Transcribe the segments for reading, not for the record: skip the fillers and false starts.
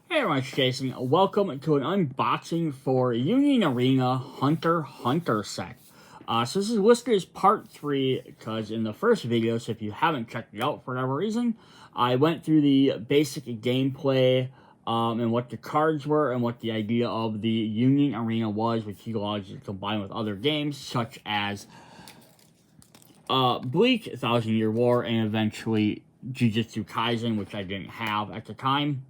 Hey everyone, it's Jason. Welcome to an unboxing for Union Arena Hunter set. So this is listed as part 3 because in the first video, so if you haven't checked it out for whatever reason, I went through the basic gameplay and what the cards were and what the idea of the Union Arena was, which you guys combine with other games such as Bleach, 1,000 Year War, and eventually Jujustu Kaijin, which I didn't have at the time.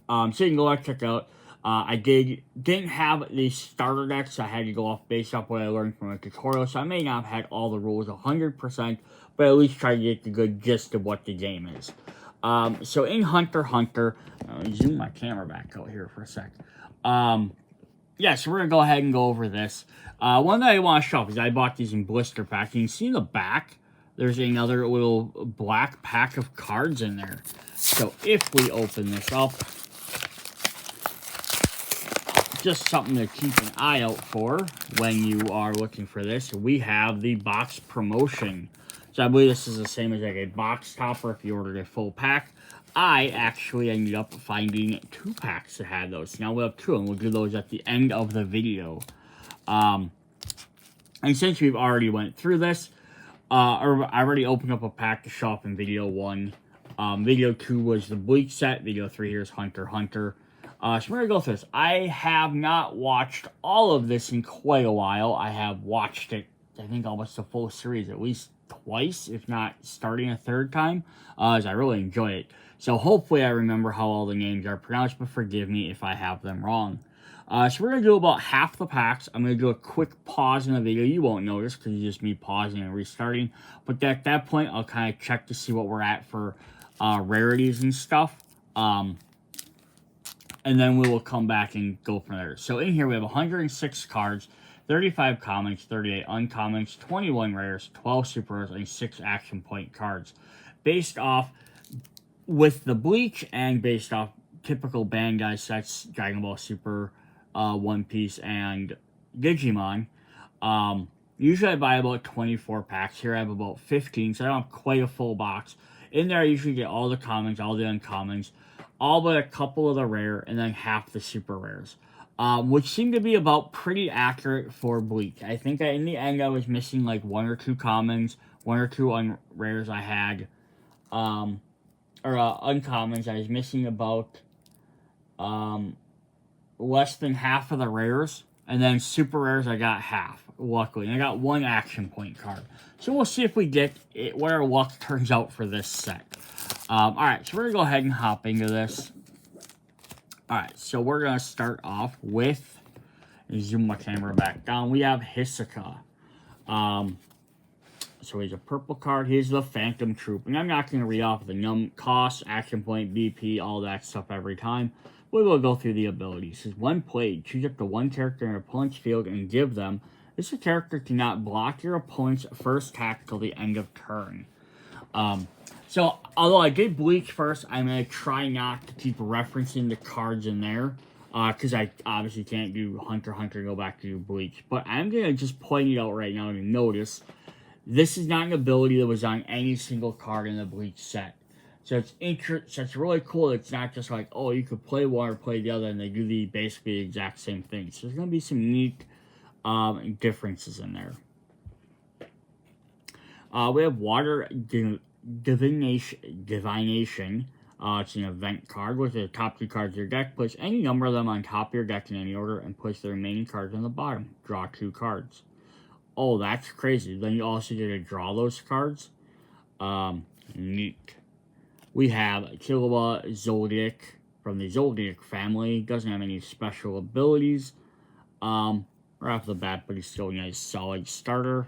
So you can go out and check out. I didn't have the starter deck, so I had to go off based off what I learned from a tutorial. So I may not have had all the rules 100%, but at least try to get the good gist of what the game is. So in HunterXHunter, let me zoom my camera back out here for a sec. Yeah, so we're going to go ahead and go over this. One that I want to show, because I bought these in blister packs. You can see in the back, there's another little black pack of cards in there. So if we open this up, just something to keep an eye out for when you are looking for this. We have the box promotion. So I believe this is the same as like a box topper if you ordered a full pack. I actually ended up finding 2 packs that had those. Now we have 2, and we'll do those at the end of the video. And since we've already went through this, I already opened up a pack to show up in video 1. Video 2 was the Bleach set. Video 3 here is HunterXHunter. So we're going to go through this. I have not watched all of this in quite a while. I have watched it, I think, almost the full series at least twice, if not starting a third time, as I really enjoy it. So hopefully I remember how all the names are pronounced, but forgive me if I have them wrong. So we're going to do about half the packs. I'm going to do a quick pause in the video. You won't notice because it's just me pausing and restarting. But at that point, I'll kind of check to see what we're at for rarities and stuff. And then we will come back and go from there. So in here we have 106 cards, 35 commons, 38 uncommons, 21 rares, 12 super rares, and 6 action point cards. Based off with the Bleach and based off typical Bandai sets, Dragon Ball Super, One Piece, and Digimon. Usually I buy about 24 packs. Here I have about 15, so I don't have quite a full box. In there I usually get all the commons, all the uncommons, all but a couple of the rare, and then half the super rares. Which seemed to be about pretty accurate for Bleach. I think in the end I was missing like 1 or 2 commons, 1 or 2 rares I had, uncommons. I was missing about less than half of the rares, and then super rares I got half, luckily. And I got 1 action point card. So we'll see if we get it, what our luck turns out for this set. Alright, so we're going to go ahead and hop into this. Alright, so we're going to start off with, zoom my camera back down, we have Hisoka. So he's a purple card. He's the Phantom Troop. And I'm not going to read off the cost, action point, BP, all that stuff every time. We will go through the abilities. It says, when played, choose up to 1 character in your opponent's field and give them. This character cannot block your opponent's first attack till the end of turn. So, although I did Bleach first, I'm going to try not to keep referencing the cards in there. Because I obviously can't do HunterXHunter and go back to do Bleach. But I'm going to just point it out right now to notice. This is not an ability that was on any single card in the Bleach set. So it's really cool. It's not just like, oh, you could play one or play the other, and they do basically the exact same thing. So there's going to be some neat differences in there. We have Water Divination. It's an event card. With the top 2 cards of your deck, place any number of them on top of your deck in any order, and place the remaining cards on the bottom. Draw 2 cards. Oh, that's crazy. Then you also get to draw those cards. Neat. We have Killua Zodiac from the Zodiac family. Doesn't have any special abilities. Right off the bat, but he's still a nice solid starter.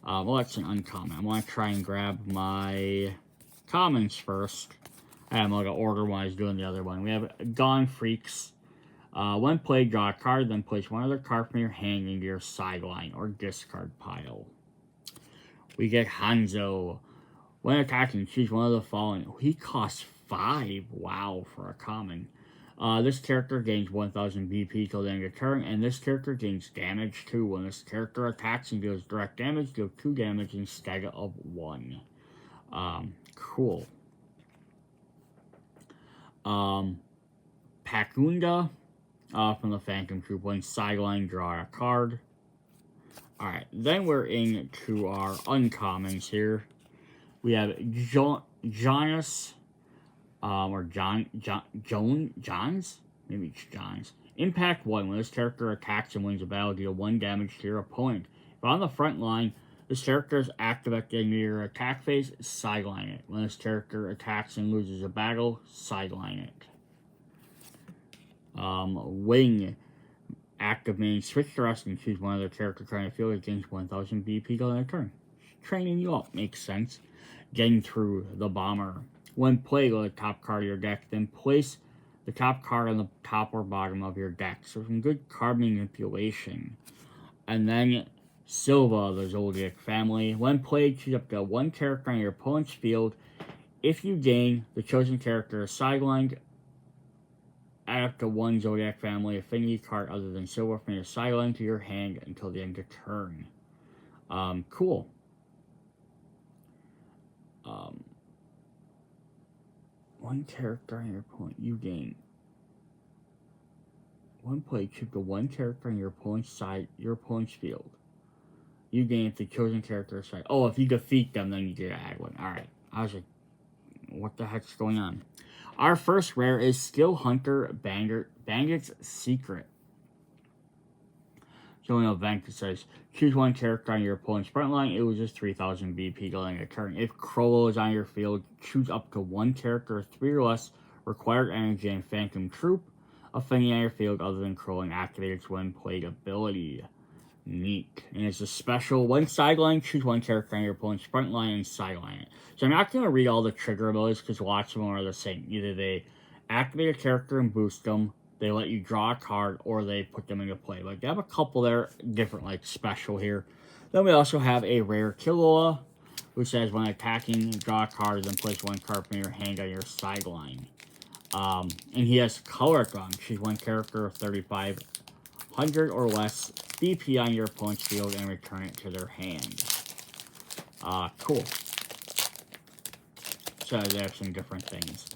Well, that's an uncommon. I want to try and grab my commons first. I'm going to order when I was doing the other one. We have Gone Freaks. When played, draw a card, then place one other card from your hand into your sideline or discard pile. We get Hanzo. When attacking, choose one of the following. He costs 5. Wow, for a common. This character gains 1000 BP till the end of your turn, and this character gains damage too. When this character attacks and deals direct damage, deal 2 damage instead of 1. Cool. Pakunda from the Phantom Troop. When sideline, draw a card. Alright, then we're into our uncommons here. We have Jonas, or Johns? Maybe it's Johns. Impact 1. When this character attacks and wins a battle, deal 1 damage to your opponent. If on the front line, this character is active at the end of your attack phase, sideline it. When this character attacks and loses a battle, sideline it. Wing. Active main, switch to rest and choose one other character trying to field against 1000 BP on a turn. Training you up makes sense. Getting through the bomber. When played, go to the top card of your deck, then place the top card on the top or bottom of your deck. So some good card manipulation. And then Silva, the Zodiac family. When played, choose up to 1 character on your opponent's field. If you gain, the chosen character is sidelined. Add up to 1 Zodiac family affinity card other than Silver from your sideline to your hand until the end of turn. Cool. One character on your opponent, you gain. One play, choose the 1 character on your opponent's field. You gain if the chosen character is side. Oh, if you defeat them, then you get to add 1. Alright. I was like, what the heck's going on? Our first rare is Skill Hunter Bandit's Secret. So an event that says, choose 1 character on your opponent's front line. It was just 3000 BP during a turn. If Crollo is on your field, choose up to 1 character, 3 or less, required energy and Phantom Troop. Affinity on your field other than Crollo and activate its when played ability. Neat. And it's a special, when sideline, choose 1 character on your opponent's front line and sideline it. So I'm not going to read all the trigger abilities because lots of them are the same. Either they activate a character and boost them, they let you draw a card, or they put them into play. Like, they have a couple there, different, like, special here. Then we also have a rare Killua, who says when attacking, draw a card, then place 1 card from your hand on your sideline. And he has color gun. Choose 1 character of 3500 or less BP on your opponent's field and return it to their hand. Cool. So they have some different things.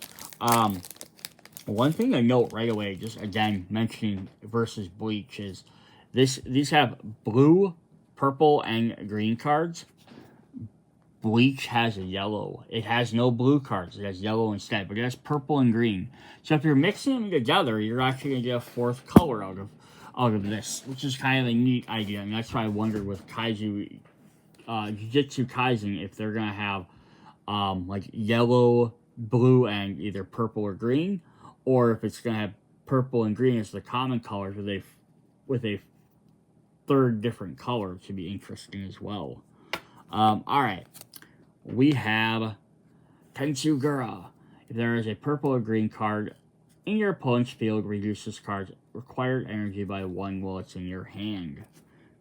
One thing I note right away, just again mentioning versus Bleach, is these have blue, purple, and green cards. Bleach has a yellow. It has no blue cards. It has yellow instead, but it has purple and green. So if you're mixing them together, you're actually going to get a 4th color out of this, which is kind of a neat idea. And that's why I wondered with Jujutsu Kaijin if they're going to have like yellow, blue, and either purple or green, or if it's going to have purple and green as the common colors with a 3rd different color. To be interesting as well. Alright. We have Tensugura. If there is a purple or green card in your opponent's field, reduce this card's required energy by 1 while it's in your hand.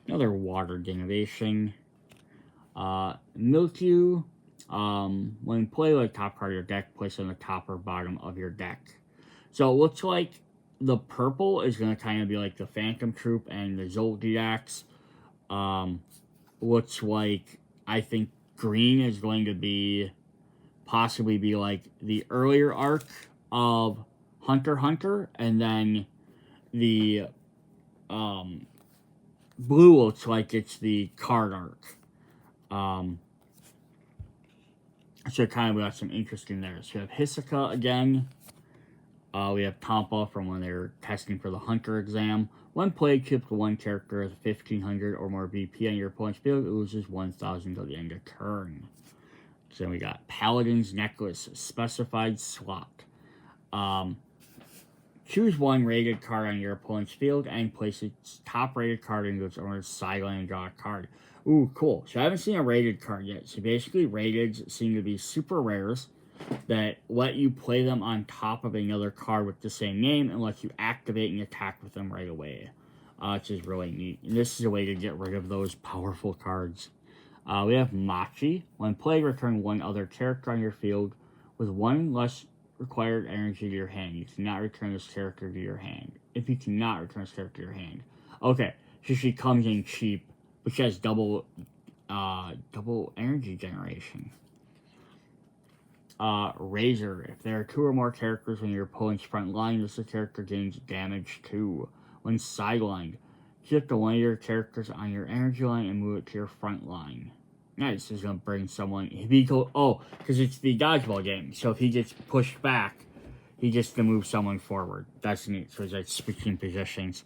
Another watered innovation. Mildew. When played with the top card of your deck, place it on the top or bottom of your deck. So it looks like the purple is going to kind of be like the Phantom Troop and the Zodiacs. Looks like, I think green is going to possibly be like the earlier arc of HunterXHunter, and then the blue looks like it's the card arc. So kind of got some interesting there. So we have Hisoka again. We have Tampa from when they're testing for the Hunter exam. When played, keep 1 character with 1500 or more BP on your opponent's field. It loses 1000 till the end of turn. So then we got Paladin's Necklace, specified slot. Choose 1 rated card on your opponent's field and place its top rated card into its owner's sideline and draw a card. Ooh, cool. So I haven't seen a rated card yet. So basically, rateds seem to be super rares that let you play them on top of another card with the same name and let you activate and attack with them right away. Which is really neat. And this is a way to get rid of those powerful cards. We have Machi. When played, return 1 other character on your field with 1 less required energy to your hand. You cannot return this character to your hand. If you cannot return this character to your hand. Okay, so she comes in cheap, but she has double energy generation. Razor. If there are 2 or more characters on your opponent's front line, this character gains damage 2. When sidelined, shift one of your characters on your energy line and move it to your front line. Nice. This is going to bring someone. If he go, oh, because it's the dodgeball game. So if he gets pushed back, he gets to move someone forward. That's neat. So it's like switching positions.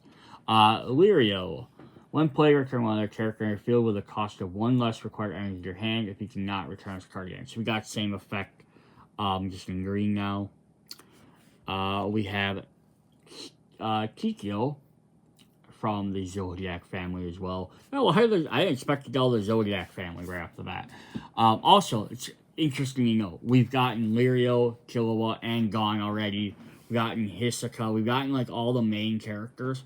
Lirio. When play, return one other character in your field with a cost of 1 less required energy to your hand if you cannot return this card again. So we got same effect, just in green now. We have Kikyo from the Zodiac family as well. Well, I didn't expect to get all the Zodiac family right off the bat. Also, it's interesting to note, we've gotten Lirio, Killua, and Gon already. We've gotten Hisoka. We've gotten, like, all the main characters.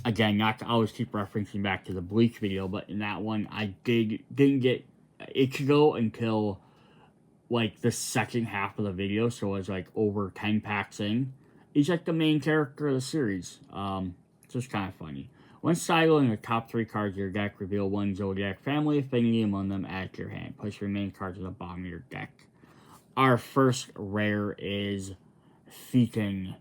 Again, not to always keep referencing back to the Bleach video, but in that one, I didn't get Ichigo until, like, the second half of the video, so it was, like, over 10 packs in. He's, like, the main character of the series, so it's kind of funny. When sideloading the top 3 cards of your deck, reveal 1 Zodiac family affinity among them, add to your hand. Place your main cards at the bottom of your deck. Our first rare is Feeting.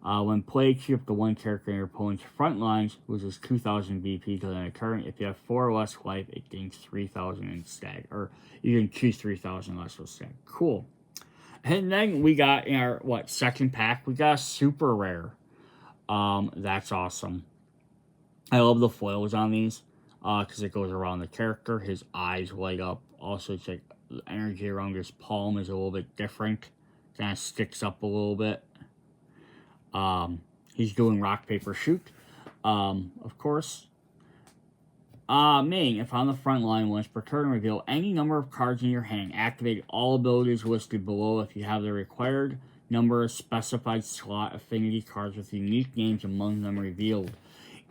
When played, keep up the 1 character in your opponent's front lines, loses 2,000 BP to the turn. If you have 4 or less life, it gains 3,000 instead. Or you can choose 3,000 less instead. Cool. And then we got in our, second pack, we got a super rare. That's awesome. I love the foils on these, because it goes around the character. His eyes light up. Also, it's like the energy around his palm is a little bit different. Kind of sticks up a little bit. He's doing rock, paper, shoot. Of course. Ming, if on the front line, once per turn, reveal any number of cards in your hand. Activate all abilities listed below if you have the required number of specified slot affinity cards with unique names among them revealed.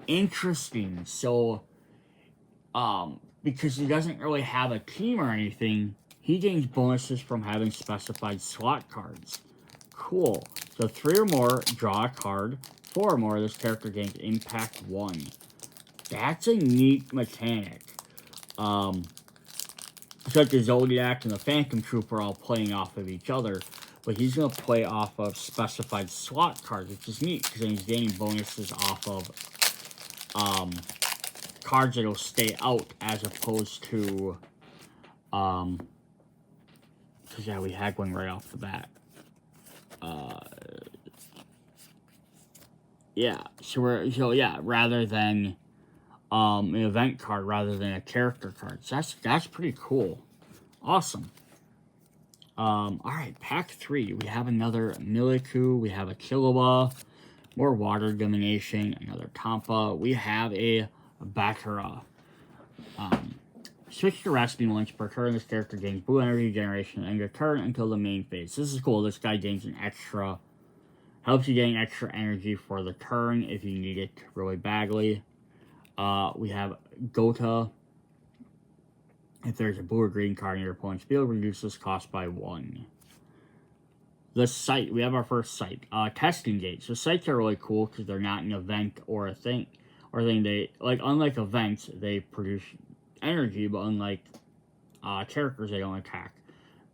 Interesting. So, because he doesn't really have a team or anything, he gains bonuses from having specified slot cards. Cool. So 3 or more, draw a card. 4 or more, this character gains impact 1. That's a neat mechanic. It's like the Zodiac and the Phantom Troop are all playing off of each other, but he's going to play off of specified slot cards, which is neat, because then he's gaining bonuses off of cards that'll stay out, as opposed to, because yeah, we had one right off the bat. Rather than an event card rather than a character card. So that's pretty cool. Awesome. Alright, pack 3. We have another Miliku, we have a Killua, more water domination, another Tampa. We have a Bakura. Switch to resting once per turn. This character gains blue energy generation and your turn until the main phase. This is cool. This guy gains an extra, helps you gain extra energy for the turn if you need it really badly. We have Gota. If there's a blue or green card in your opponent's field, reduce this cost by 1. The site, we have our first site. Testing gates. So sites are really cool because they're not an event or a thing. They, like, unlike events, they produce energy, but unlike characters, they don't attack.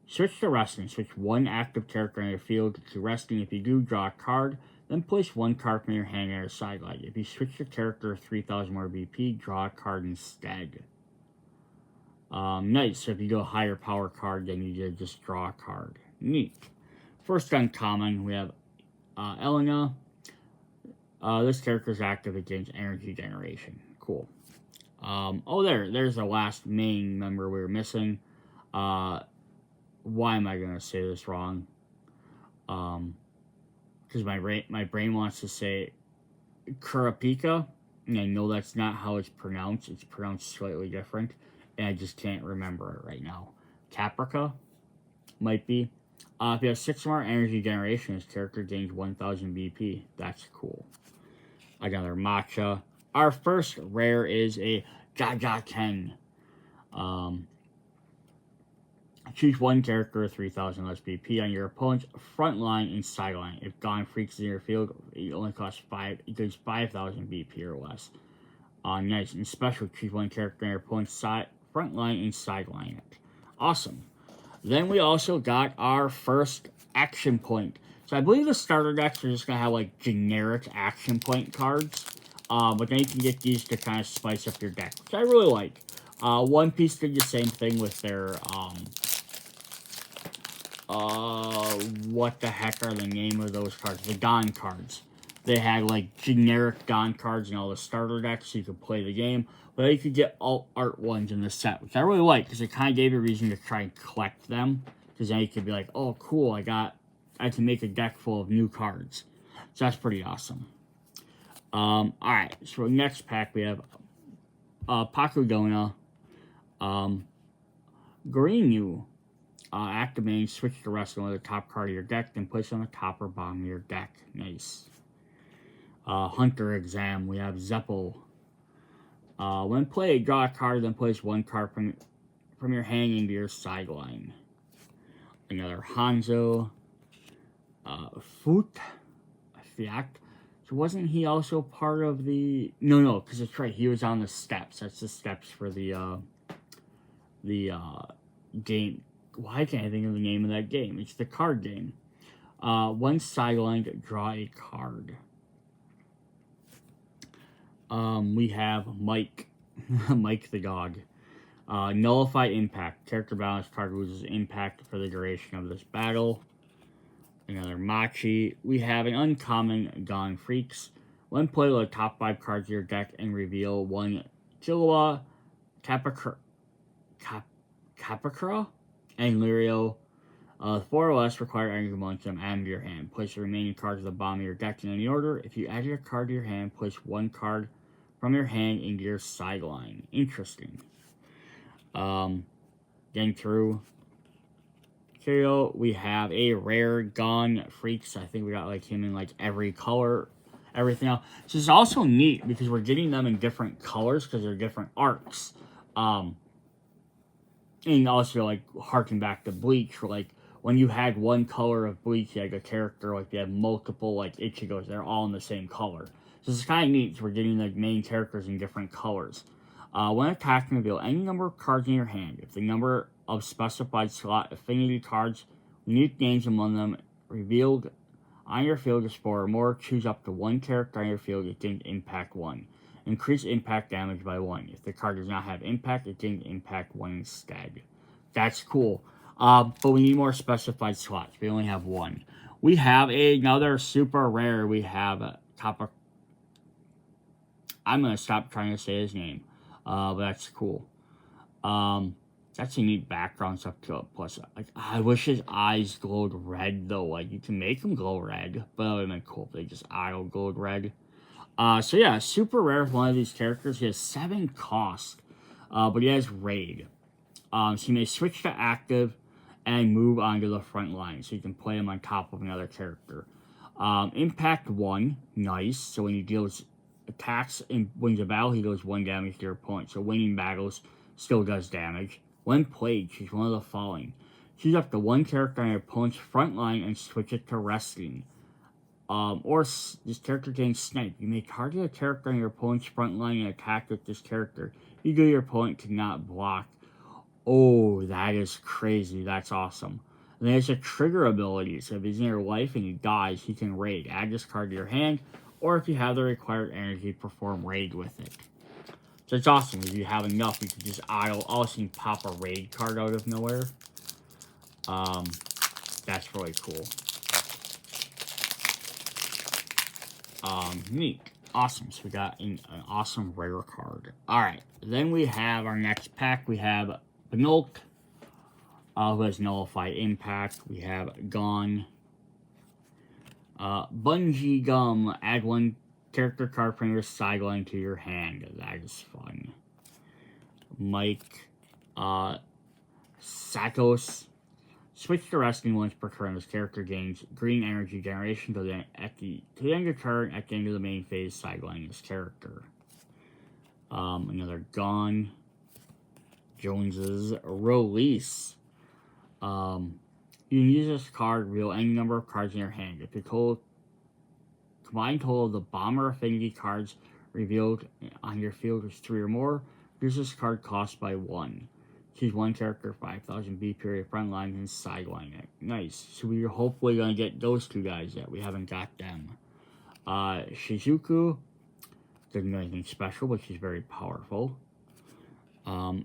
Switch to resting. Switch 1 active character in your field to resting. If you do, draw a card. Then place 1 card from your hand at a sideline. If you switch your character 3,000 more BP, draw a card instead. Nice. So if you do a higher power card, then you just draw a card. Neat. First uncommon, we have Elena. This character is active against energy generation. Cool. There's the last main member we were missing. Why am I going to say this wrong? Because my brain wants to say Kurapika, and I know that's not how it's pronounced. It's pronounced slightly different, and I just can't remember it right now. Caprica might be. If you have 6 more energy generation, this character gains 1,000 BP. That's cool. Another Matcha. Our first rare is a Jaja Ken. Choose 1 character with 3,000 less BP on your opponent's front line and sideline. If Gone Freaks in your field, it only costs 5. It gives 5,000 BP or less. Nice. And special, choose 1 character on your opponent's front line and sideline it. Awesome. Then we also got our first action point. So I believe the starter decks are just going to have like generic action point cards. But then you can get these to kind of spice up your deck, which I really like. One Piece did the same thing with their, what the heck are the name of those cards? The Don cards. They had like generic Don cards in all the starter decks so you could play the game. But you could get alt art ones in the set, which I really like because it kind of gave you a reason to try and collect them. Because then you could be like, oh, cool, I can make a deck full of new cards. So that's pretty awesome. Alright, so next pack we have Pakudona, Green. Activating, switch to wrestling with the top card of your deck, then place on the top or bottom of your deck. Nice. Hunter Exam, we have Zeppel. When played, draw a card, then place one card from your hand into your sideline. Another Hanzo. Fiat. So wasn't he also part of the... No, because it's right, he was on the steps. That's the steps for the game. Why can't I think of the name of that game? It's the card game. One sideline, draw a card. We have Mike. Mike the dog. Nullify impact. Character balance card loses impact for the duration of this battle. Another Machi. We have an uncommon Gone Freaks. When played with the top 5 cards of your deck and reveal one Killua, Capacra, and Lirio. 4 or less require energy momentum add to your hand. Place the remaining cards at the bottom of your deck in any order. If you add your card to your hand, place one card from your hand into your sideline. Interesting. Getting through. Kyo, we have a rare Gone Freaks. I think we got like him in like every color, everything else. So it's also neat because we're getting them in different colors because they're different arcs. And also like harken back to Bleach, like when you had one color of Bleach, you had a character like you had multiple like Ichigos. They're all in the same color. So it's kind of neat. So we're getting the main characters in different colors. When attacking, reveal any number of cards in your hand. If the number of specified slot affinity cards, unique names among them, revealed on your field is 4 or more, choose up to one character on your field that didn't impact 1. Increase impact damage by 1. If the card does not have impact, it didn't impact 1 instead. That's cool. But we need more specified slots. We only have 1. We have another super rare. We have Kappa. I'm going to stop trying to say his name. But that's cool. That's a neat background stuff to it. Plus, like, I wish his eyes glowed red, though. Like, you can make them glow red. But that would have been cool if they just auto glowed red. So yeah, super rare for one of these characters. He has 7 cost. But he has raid. So you may switch to active and move onto the front line. So you can play him on top of another character. Impact 1. Nice. So when he deals attacks and wins a battle, he does 1 damage to your opponent. So winning battles still does damage. When played, choose one of the following. Choose up to one character on your opponent's front line and switch it to resting. Or this character getting sniped. You may target a character on your opponent's front line and attack with this character. You do your opponent cannot block. Oh, that is crazy. That's awesome. And there's a trigger ability. So if he's in your life and he dies, he can raid. Add this card to your hand. Or if you have the required energy, perform raid with it. So it's awesome. If you have enough, you can just all of a sudden pop a raid card out of nowhere. That's really cool. Neat. Awesome. So we got an awesome rare card. Alright. Then we have our next pack. We have Benulk, who has Nullified Impact. We have Gone. Bungee Gum. Add one character card from your sideline to your hand. That is fun. Mike. Satos. Switch to resting once per turn. This character gains green energy generation to the end of your turn. At the end of the main phase, sideline this character. Another Gone. Jones's Release. You can use this card to reveal any number of cards in your hand. If the combined total of the bomber affinity cards revealed on your field is 3 or more, reduce this card cost by 1. Choose one character, 5,000 BP or your front line, and sideline it. Nice. So we're hopefully going to get those two guys yet. We haven't got them. Shizuku doesn't do anything special, but she's very powerful.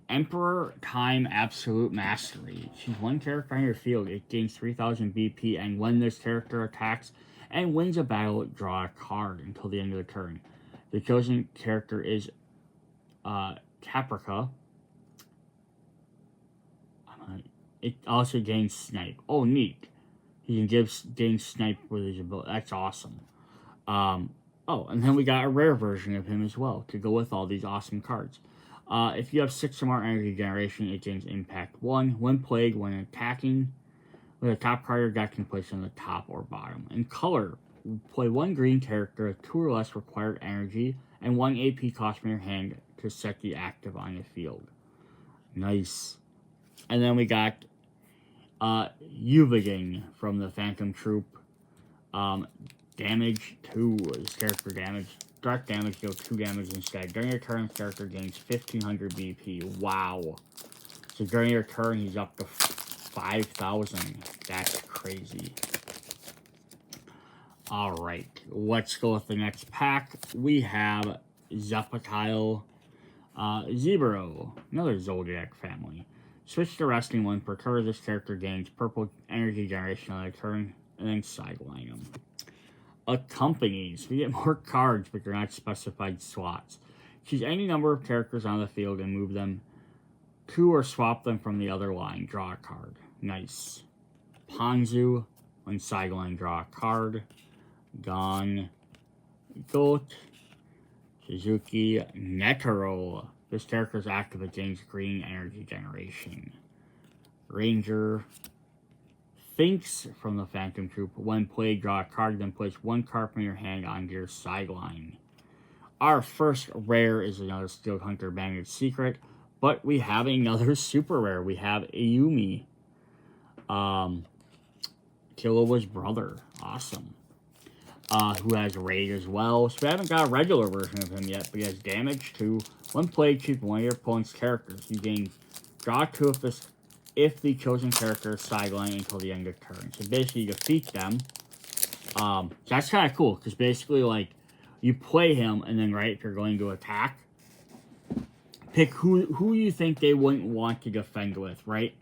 Emperor Time Absolute Mastery. Choose one character on your field. It gains 3,000 BP, and when this character attacks and wins a battle, draw a card until the end of the turn. The chosen character is Caprica. It also gains Snipe. Oh, neat. He can gain Snipe with his ability. That's awesome. Oh, and then we got a rare version of him as well to go with all these awesome cards. If you have 6 or more energy generation, it gains Impact 1. When played, when attacking, with a top card your deck can place on the top or bottom. In color, play 1 green character with 2 or less required energy and 1 AP cost from your hand to set the active on the field. Nice. And then we got Yuviging from the Phantom Troop. Damage 2. This character damage. Direct damage, deal 2 damage instead. During your turn, this character gains 1,500 BP. Wow. So during your turn, he's up to 5,000. That's crazy. Alright, let's go with the next pack. We have Zepatile Zebro, another Zodiac family. Switch to Resting 1 per turn. This character gains purple energy generation on a turn, and then sideline them. Accompanies. We get more cards, but they're not specified slots. Choose any number of characters on the field and move them to or swap them from the other line. Draw a card. Nice. Ponzu. When sideline, draw a card. Gon. Goat. Suzuki. Netero. This character is active. It gains green energy generation. Ranger. Finks from the Phantom Troop. When played, draw a card, then place 1 card from your hand onto your sideline. Our first rare is another Steel Hunter Banded Secret, but we have another super rare. We have Ayumi. Killua's brother. Awesome. Who has Raid as well. So we haven't got a regular version of him yet, but he has damage 2. When played, choose one of your opponent's characters. You gain draw 2 if the chosen character is sidelined until the end of turn. So basically, you defeat them. So that's kind of cool, because basically, like, you play him, and then, right, if you're going to attack, pick who you think they wouldn't want to defend with, right?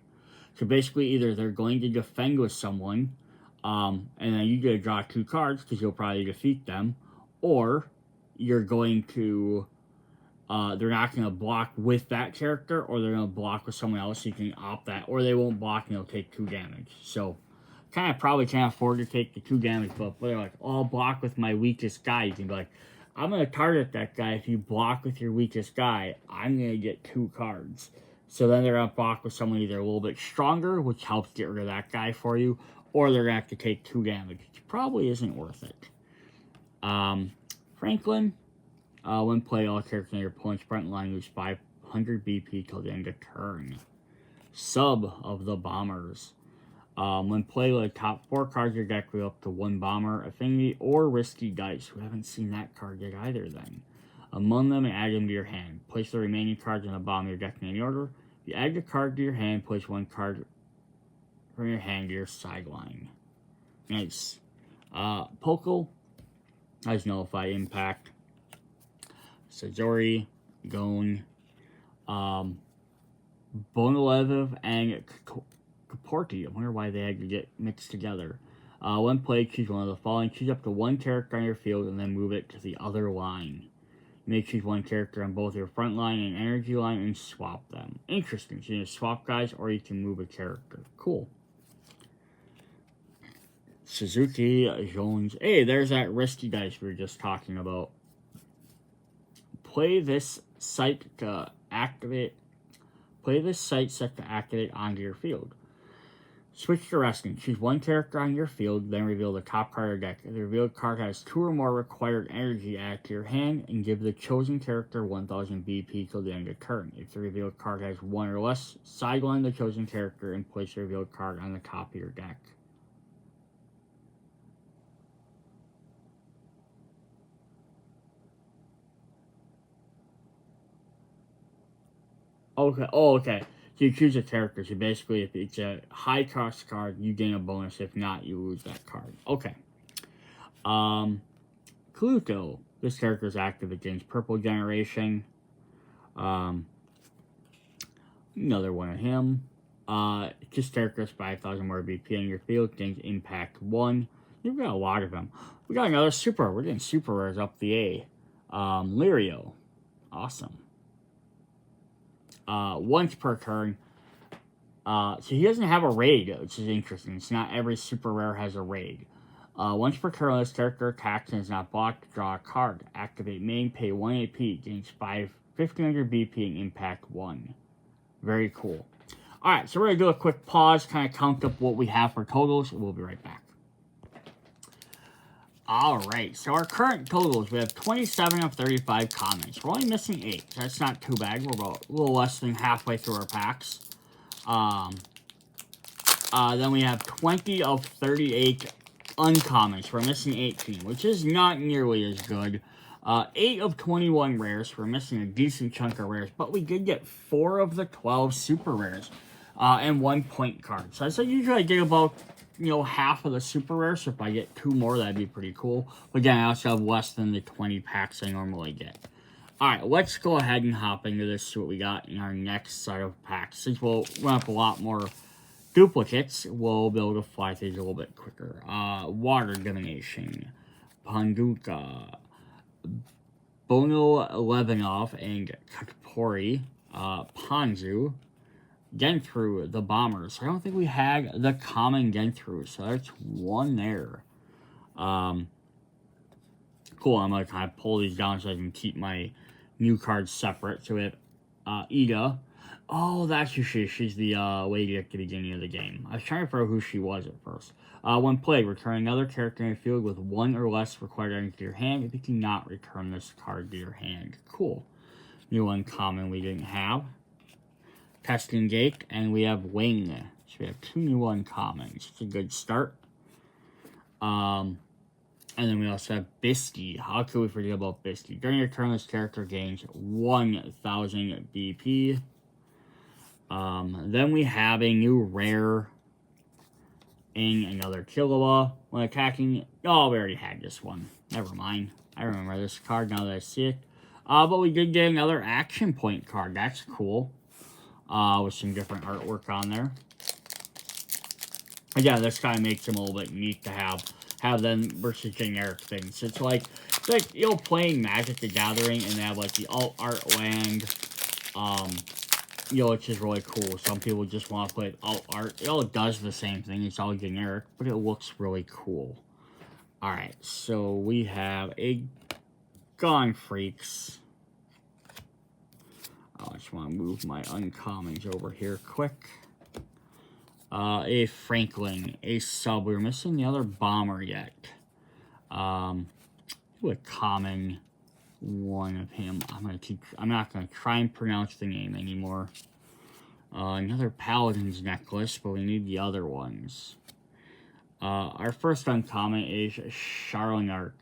So basically, either they're going to defend with someone, and then you get to draw 2 cards, because you'll probably defeat them, or you're going to... they're not going to block with that character, or they're going to block with someone else. You can opt that, or they won't block and they'll take 2 damage. So, kind of probably can't afford to take the 2 damage, but they're like, oh, I'll block with my weakest guy. You can be like, I'm going to target that guy. If you block with your weakest guy, I'm going to get 2 cards. So then they're going to block with someone either a little bit stronger, which helps get rid of that guy for you, or they're going to have to take 2 damage, which probably isn't worth it. Franklin. When play, all characters on your opponent's front line lose 500 BP till the end of turn. Sub of the Bombers. When play, with the top 4 cards of your deck go up to 1 Bomber, Affinity, or Risky Dice. We haven't seen that card yet either then. Among them and add them to your hand. Place the remaining cards on the bottom of your deck in any order. If you add the card to your hand, place 1 card from your hand to your sideline. Nice. Pokel has Nullify Impact. Sajori, Gon, Bonolev, and Kaporti. I wonder why they had to get mixed together. When played, choose one of the following. Choose up to 1 character on your field and then move it to the other line. You may choose 1 character on both your front line and energy line and swap them. Interesting. So you can swap guys, or you can move a character. Cool. Suzuki, Jones. Hey, there's that Risky Dice we were just talking about. Play this site to activate. Play this site set to activate onto your field. Switch to Resting. Choose 1 character on your field, then reveal the top card of your deck. If the revealed card has 2 or more required energy added to your hand, and give the chosen character 1,000 BP till the end of turn. If the revealed card has 1 or less, sideline the chosen character and place the revealed card on the top of your deck. Okay. Oh, okay. So you choose a character. So basically, if it's a high cost card, you gain a bonus. If not, you lose that card. Okay. Pluto. This character is active. It gains purple generation. Another one of him. Just characters 5,000 more BP in your field. Gains impact 1. You've got a lot of them. We got another super. We're getting super rares up the A. Lirio. Awesome. Once per turn. So he doesn't have a raid, which is interesting. It's not every super rare has a raid. Once per turn, this character attacks and is not blocked, draw a card. Activate main, pay 1 AP, gains 1500 BP and impact 1. Very cool. Alright, so we're going to do a quick pause, kind of count up what we have for totals. We'll be right back. Alright, so our current totals, we have 27 of 35 commons. We're only missing 8. So that's not too bad. We're about a little less than halfway through our packs. Then we have 20 of 38 uncommons. We're missing 18, which is not nearly as good. 8 of 21 rares. We're missing a decent chunk of rares, but we did get 4 of the 12 super rares and 1 point card. So I said usually I get about, half of the super rares. So if I get 2 more, that'd be pretty cool. But again, I also have less than the 20 packs I normally get. Alright, let's go ahead and hop into this, see what we got in our next set of packs. Since we'll run up a lot more duplicates, we'll be able to fly these a little bit quicker. Water Divination, Panduka, Bono Levinov, and Kakpori, Panzu, Genthru, the Bombers. I don't think we had the common Genthru, so that's 1 there. Cool, I'm going to kind of pull these down so I can keep my new cards separate. So we have Ida. Oh, that's who she is. She's the lady at the beginning of the game. I was trying to figure out who she was at first. When played, return another character in the field with 1 or less required items to your hand. If you cannot return this card to your hand. Cool. New uncommon we didn't have. Testing Gate, and we have Wing. So we have 2 new uncommons. It's a good start. And then we also have Bisky. How could we forget about Bisky? During your turn, this character gains 1,000 BP. Then we have a new rare in another Killua. When attacking... Oh, we already had this one. Never mind. I remember this card now that I see it. But we did get another action point card. That's cool. With some different artwork on there. Again, this kind of makes them a little bit neat to have them versus generic things. It's like playing Magic the Gathering and they have like the alt art land, which is really cool. Some people just want to play alt art. It all does the same thing. It's all generic, but it looks really cool. All right, so we have a Gone Freaks. I just want to move my uncommons over here quick. A Franklin, a sub. We're missing the other bomber yet. A common one of him. I'm not gonna try and pronounce the name anymore. Another Paladin's necklace, but we need the other ones. Our first uncommon is Charlinark.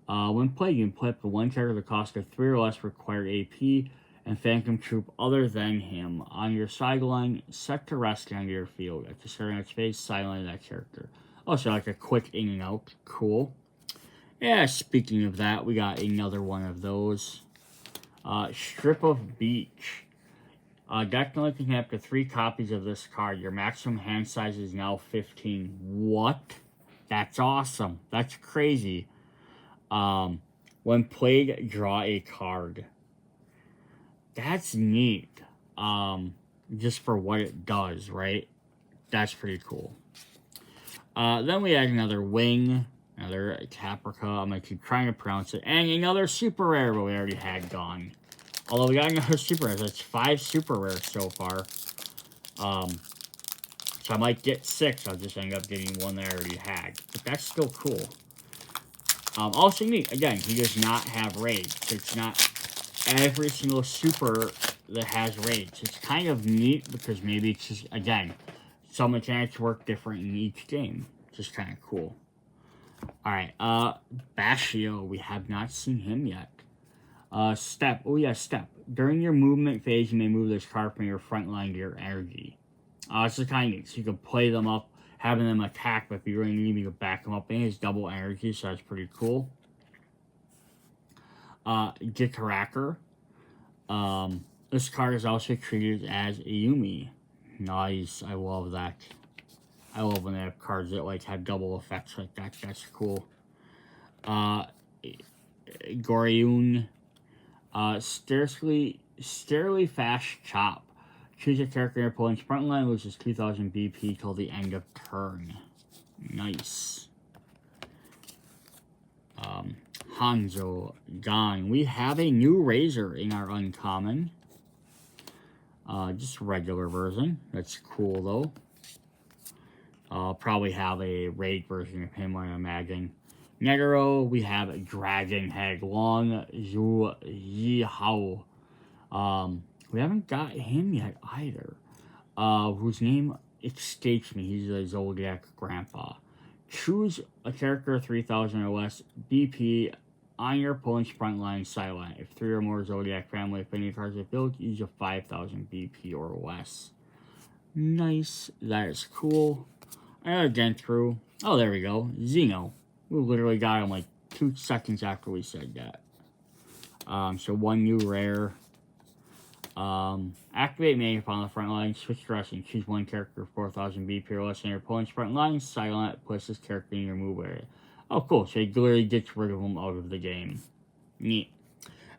When played, you can play up to 1 character with the cost of 3 or less required AP. And Phantom Troop other than him. On your sideline, set to rest under your field. At the start of its phase, silent that character. Also, like a quick in and out. Cool. Yeah, speaking of that, we got another one of those. Strip of Beach. Deck only can have up to 3 copies of this card. Your maximum hand size is now 15. What? That's awesome. That's crazy. When played, draw a card. That's neat. Just for what it does, right? That's pretty cool. Then we had another Wing, another Caprica. I'm going to keep trying to pronounce it. And another super rare, but we already had gone. Although we got another super rare. That's 5 super rares so far. So I might get 6. I'll just end up getting one that I already had. But that's still cool. Also neat. Again, he does not have raids. It's not every single super that has raids. It's kind of neat because maybe it's just, again, some mechanics work different in each game. Just kind of cool. Alright, Bashio. We have not seen him yet. Step. Oh yeah, Step. During your movement phase, you may move this card from your front line to your energy. It's just kind of neat. So you can play them up, having them attack, but if you really need them, you can back them up. And it has double energy, so that's pretty cool. Gitaracker. This card is also treated as a Yumi. Nice. I love that. I love when they have cards that like have double effects like that. That's cool. Goryun. Sterilely Fast Chop. Choose a character in your opponent's front line, which is 2000 BP till the end of turn. Nice. Hanzo Gone. We have a new Razor in our uncommon. Just regular version. That's cool though. I'll probably have a raid version of him, I imagine. Negaro, we have Dragon Head Long Zhu Yi Hao. We haven't got him yet either. Whose name escapes me. He's a Zodiac Grandpa. Choose a character 3000 or less BP on your opponent's front line silent. If 3 or more Zodiac family affinity cards are built, use a 5000 BP or less. Nice. That is cool. And again through. Oh, there we go. Xeno. We literally got him like 2 seconds after we said that. So 1 new rare. Activate Maniac on the front line, switch direction, choose 1 character 4000 BP or less on your opponent's front line, silent, place this character in your move area. Oh, cool. So he literally gets rid of him out of the game. Neat.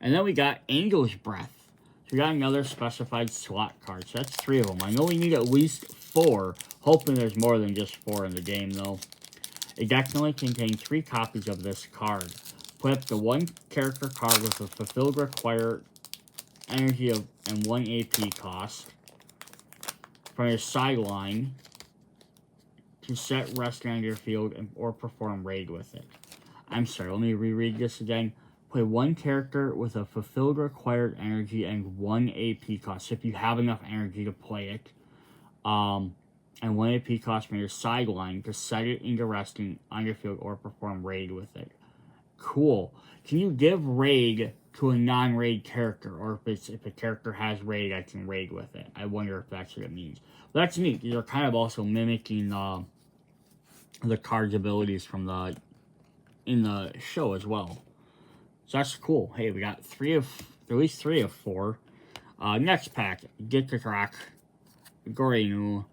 And then we got Angel's Breath. So we got another specified slot card. So that's 3 of them. I know we need at least 4. Hoping there's more than just 4 in the game, though. A deck can only contain 3 copies of this card. Put up to 1 character card with a fulfilled required energy of and 1 AP cost from your sideline to set rest on your field or perform raid with it. I'm sorry, let me reread this again. Play 1 character with a fulfilled required energy and 1 AP cost. So if you have enough energy to play it, and 1 AP cost from your sideline to set it into resting on your field or perform raid with it. Cool. Can you give raid to a non-raid character, or if a character has raid, I can raid with it? I wonder if that's what it means. But that's neat. These are kind of also mimicking the card's abilities from in the show as well. So that's cool. Hey, we got at least 3 of 4. Next pack, Gitarack, Gorinu,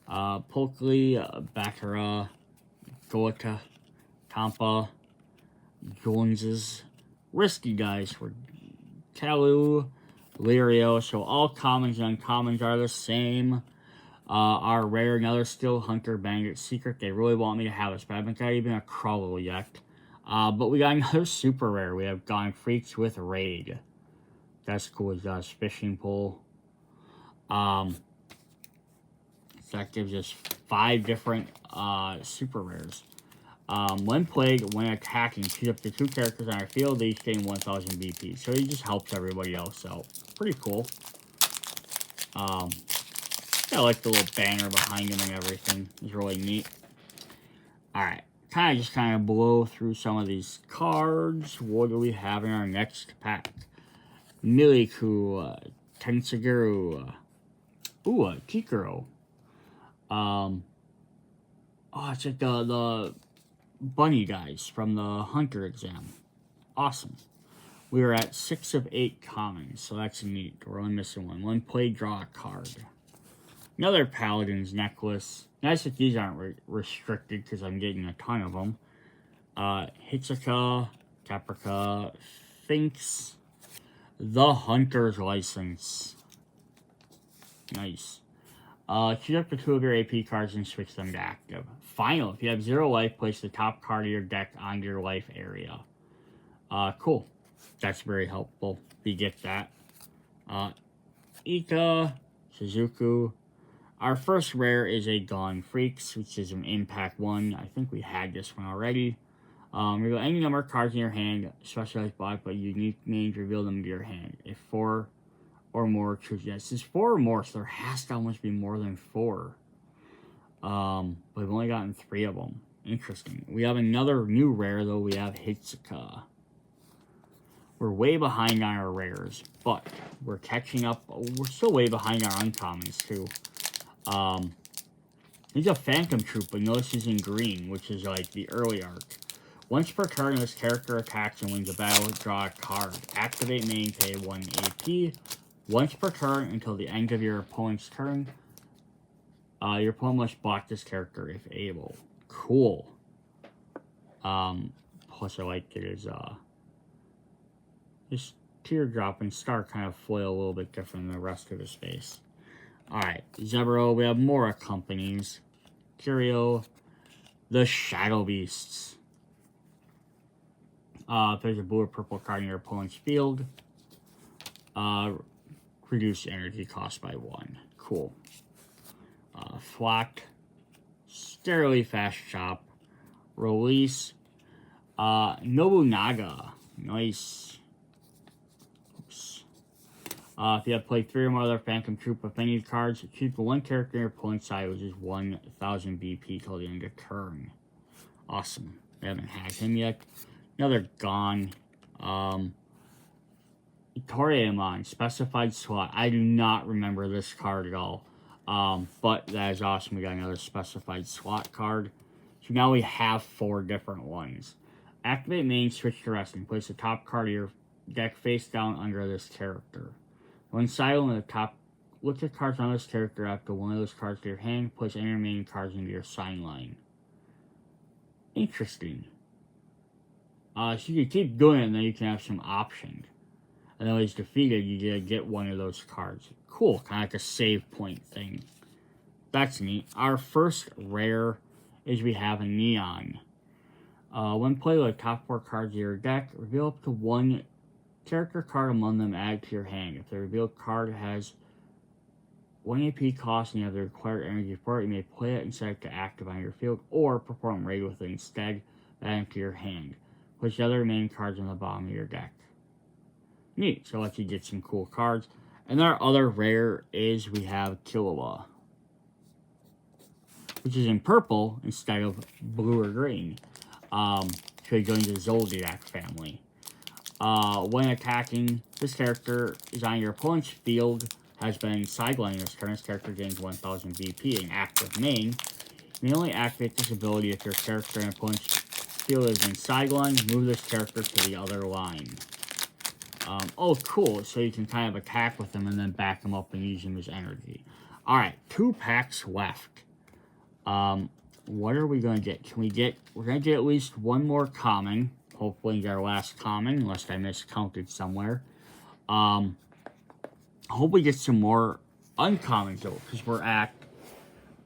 Polkly, Bakara, Goeta, Tampa, Joneses, Risky Dice for Kalu, Lirio. So all commons and uncommons are the same. Our rare, another still Hunter Bandit Secret. They really want me to have this, but I haven't got even a Crowell yet. But we got another super rare. We have Gone Freaks with Raid. That's cool. It's got a fishing pole. So that gives us 5 different super rares. When played, when attacking, choose up to 2 characters on our field. They each gain 1000 BP. So he just helps everybody else out. Pretty cool. I like the little banner behind him and everything. It's really neat. Alright. Kind of blow through some of these cards. What do we have in our next pack? Miliku, Tensaguru, Kikuro. Oh, it's like the bunny guys from the Hunter exam. Awesome. We are at 6 of 8 commons, so that's neat. We're only missing 1. 1 play, draw a card. Another Paladin's necklace. Nice that these aren't restricted because I'm getting a ton of them. Hitsuka, Caprica, Finks, the Hunter's License. Nice. Choose up to 2 of your AP cards and switch them to active. Final. If you have 0 life, place the top card of your deck onto your life area. Cool. That's very helpful. You get that. Ika, Suzuku. Our first rare is a Gone Freaks, which is an Impact 1. I think we had this one already. Reveal any number of cards in your hand, specialized block, but unique names, reveal them to your hand. If 4 or more, choose yes. It's 4 or more, so there has to almost be more than 4. But we've only gotten 3 of them. Interesting. We have another new rare, though. We have Hitsuka. We're way behind on our rares, but we're catching up. We're still way behind our uncommons, too. He's a Phantom Troop, but notice he's in green, which is like the early arc. Once per turn, this character attacks and wins a battle, draw a card. Activate main, pay 1 AP. Once per turn until the end of your opponent's turn. Your opponent must block this character if able. Cool. Plus I like it is, this teardrop and star kind of foil a little bit different than the rest of the space. Alright, Zebro, we have more companies. Curio, the Shadow Beasts. If there's a blue or purple card in your opponent's field, reduce energy cost by 1. Cool. Flock, Sterilely Fast Chop, Release, Nobunaga. Nice. Oops. If you have played 3 or more other Phantom Troop Affinity cards, choose the one character in your opponent's side, which is 1,000 BP till the end of turn. Awesome. We haven't had him yet. Now they're gone. Toryamon, Specified Slot. I do not remember this card at all. But that is awesome. We got another Specified Slot card. So now we have 4 different ones. Activate main, switch to resting. Place the top card of your deck face down under this character. When silent at the top, look at cards on this character after one of those cards to your hand. Place any remaining cards into your sign line. Interesting. So you can keep doing it and then you can have some options. And then when he's defeated, you get one of those cards. Cool, kind of like a save point thing. That's neat. Our first rare is we have a Neon. When played with the top 4 cards of your deck, reveal up to 1 character card among them added to your hand. If the revealed card has 1 AP cost and you have the required energy for it, you may play it and set it to active on your field, or perform raid with it instead, add to your hand. Place the other remaining cards on the bottom of your deck. Neat, so lets you get some cool cards. And our other rare is we have Killua, which is in purple instead of blue or green. So he joins the Zoldyrak family. When attacking, this character is on your opponent's field, has been sidelining this turn. This character gains 1,000 BP in active main. You may only activate this ability if your character and opponent's field is in sideline. Move this character to the other line. Oh, cool. So you can kind of attack with him and then back him up and use him as energy. Alright, 2 packs left. What are we going to get? We're going to get at least 1 more common. Hopefully get our last common, unless I miscounted somewhere. Hope we get some more uncommons, though, because we're at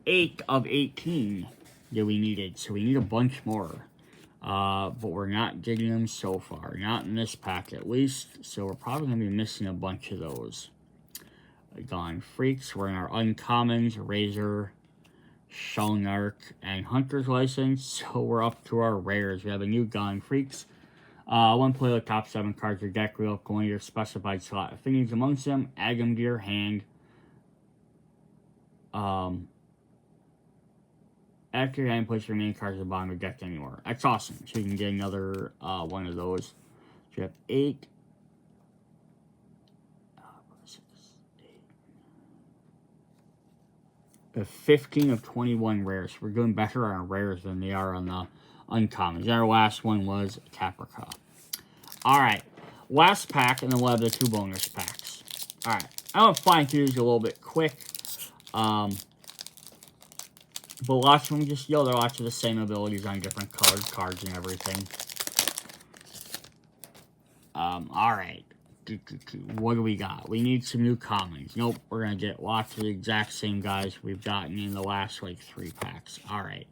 8 of 18 that we needed. So we need a bunch more. But we're not getting them so far. Not in this pack, at least. So we're probably going to be missing a bunch of those. Gone Freaks. We're in our uncommons. Razor, Shellnark, and Hunter's License. So we're up to our rares. We have a new Gone Freaks. One play with top 7 cards of your deck. Reveal going to your specified slot. Affinities amongst them. Add them to your hand. After your hand, place your remaining cards at the bottom of your deck anywhere. That's awesome. So you can get another one of those. So you have 8. We have 15 of 21 rares. We're doing better on rares than they are on the uncommons. Our last one was Caprica. Alright. Last pack, and then we'll have the 2 bonus packs. Alright. I'm going to fly through these a little bit quick. But lots of them just, they're lots of the same abilities on different colored cards and everything. Alright. What do we got? We need some new commons. Nope, we're going to get lots of the exact same guys we've gotten in the last, like, 3 packs. Alright.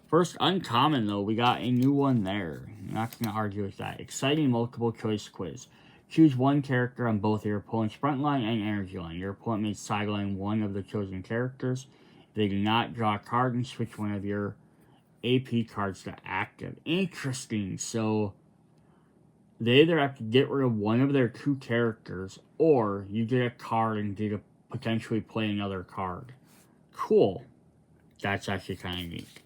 First uncommon, though, we got a new one there. I'm not going to argue with that. Exciting multiple choice quiz. Choose 1 character on both your opponent's front line and energy line. Your opponent may sideline 1 of the chosen characters. They do not draw a card and switch 1 of your AP cards to active. Interesting. So, they either have to get rid of 1 of their 2 characters, or you get a card and get to potentially play another card. Cool. That's actually kind of neat.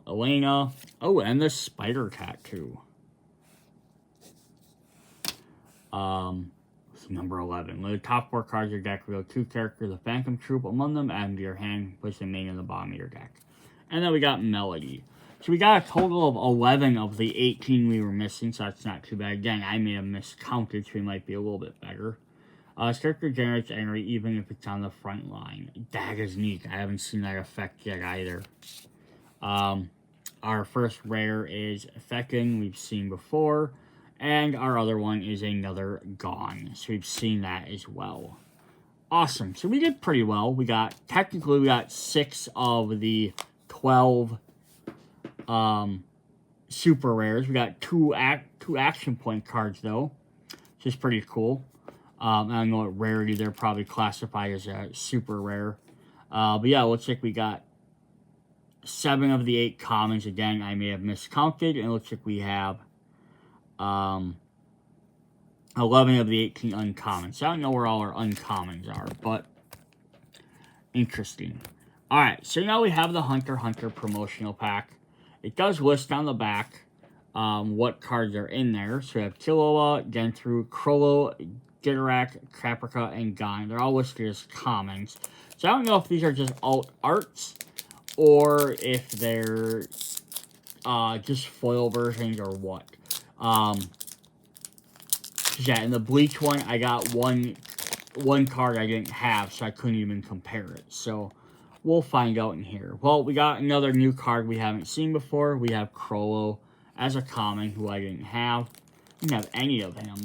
Elena. Oh, and the spider tattoo. Number 11. When the top 4 cards of your deck reveal 2 characters, a Phantom Troop among them, add them to your hand, place the main in the bottom of your deck. And then we got Melody. So we got a total of 11 of the 18 we were missing, so that's not too bad. Again, I may have miscounted, so we might be a little bit better. This character generates angry even if it's on the front line. That is neat. I haven't seen that effect yet either. Our first rare is Feckin, we've seen before. And our other one is another Gone. So we've seen that as well. Awesome. So we did pretty well. Technically we got 6 of the 12 super rares. We got two action point cards though, which is pretty cool. I don't know what rarity they're probably classified as a super rare. But yeah, it looks like we got 7 of the 8 commons. Again, I may have miscounted. And it looks like we have 11 of the 18 uncommons. So I don't know where all our uncommons are, but interesting. Alright, so now we have the Hunter x Hunter promotional pack. It does list on the back what cards are in there. So we have Killua, Gentru, Crollo, Gitarak, Caprica, and Gon. They're all listed as commons. So I don't know if these are just alt arts or if they're just foil versions or what. Yeah, in the Bleach one, I got one card I didn't have, so I couldn't even compare it. So we'll find out in here. Well, we got another new card we haven't seen before. We have Crollo as a common, who I didn't have. I didn't have any of him.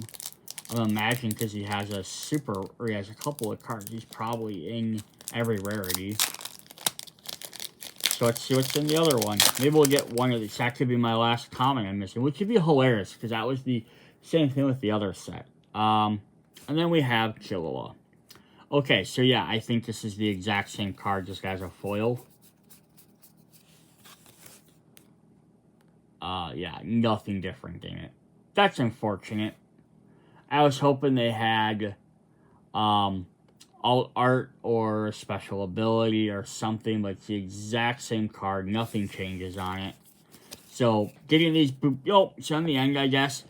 I'm imagining because he has a he has a couple of cards. He's probably in every rarity. So let's see what's in the other one. Maybe we'll get one of these. That could be my last common I'm missing, which would be hilarious because that was the same thing with the other set. And then we have Killua. Okay, so yeah, I think this is the exact same card, just as a foil. Yeah, nothing different in it. That's unfortunate. I was hoping they had alt art or a special ability or something, but it's the exact same card. Nothing changes on it. So getting these, so in the end, I guess,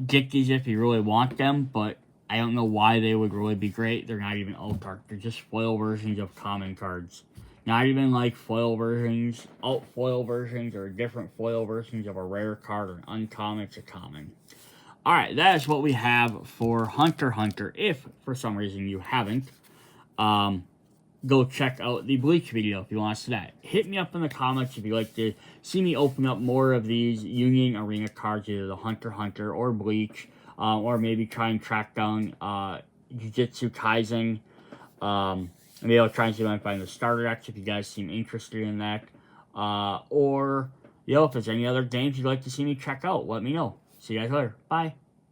get these if you really want them, but I don't know why they would really be great. They're not even alt art. They're just foil versions of common cards. Not even like foil versions, alt foil versions, or different foil versions of a rare card or an uncommon. It's a common. Alright, that is what we have for Hunter x Hunter. If, for some reason, you haven't, go check out the Bleach video if you want to see that. Hit me up in the comments if you'd like to see me open up more of these Union Arena cards, either the Hunter x Hunter or Bleach, or maybe try and track down Jujustu Kaijin. Maybe I'll try and see if I can find the starter decks if you guys seem interested in that. Or, if there's any other games you'd like to see me check out, let me know. See you guys later. Bye.